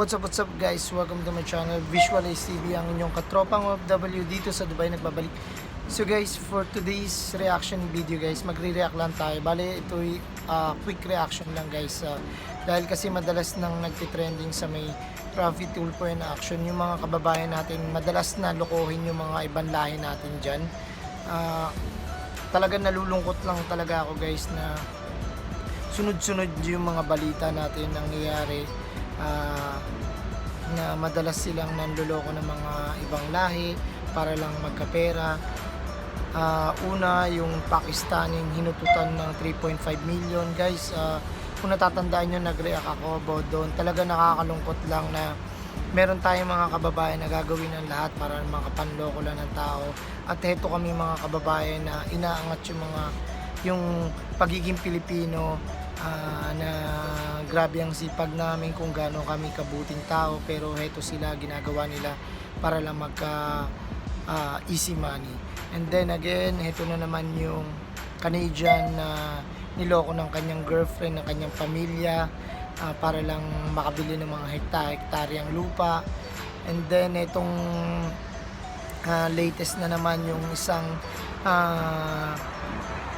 What's up guys? Welcome to my channel, Visualize TV, ang inyong katropang OFW dito sa Dubai nagbabalik. So guys, for today's reaction video guys, magre-react lang tayo. Bale, ito'y quick reaction lang guys. Dahil kasi madalas nang nagtitrending sa may Rafi Tulfo in action, yung mga kababayan natin, madalas na lokohin yung mga ibang lahi natin dyan. Talagang nalulungkot lang talaga ako guys na sunod-sunod yung mga balita natin nangyayari. Na madalas silang nanloloko ng mga ibang lahi para lang magkapera. Una, yung Pakistan yung hinututan ng 3.5 million guys. Kung natatandaan nyo, nag-react ako about doon. Talaga nakakalungkot lang na meron tayong mga kababayan na gagawin ang lahat para makapanloko lang ng tao. At heto kami mga kababayan na inaangat yung pagiging Pilipino, na grabe ang sipag namin kung gaano kami kabuting tao, pero heto sila, ginagawa nila para lang magka easy money. And then again, heto na naman yung Canadian na niloko ng kanyang girlfriend, ng kanyang pamilya, para lang makabili ng mga hektaryang lupa. And then itong latest na naman yung isang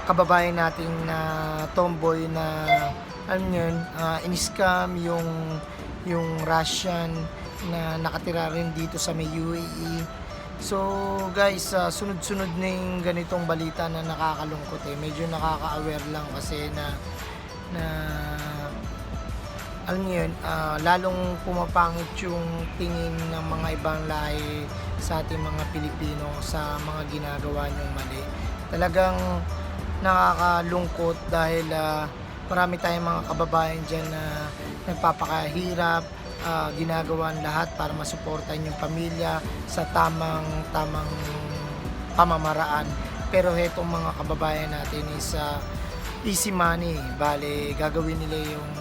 kababayan nating na tomboy na yun, in-scam yung Russian na nakatira rin dito sa may UAE. So guys, sunod-sunod na yung ganitong balita na nakakalungkot medyo nakaka-aware lang kasi na alam niyo yun, lalong pumapangit yung tingin ng mga ibang lahi sa ating mga Pilipino sa mga ginagawa niyong mali. Talagang nakakalungkot dahil marami tayong mga kababayan dyan na nagpapakahirap, ginagawa lahat para masuportahan yung pamilya sa tamang pamamaraan. Pero hetong mga kababayan natin is easy money. Bale, gagawin nila yung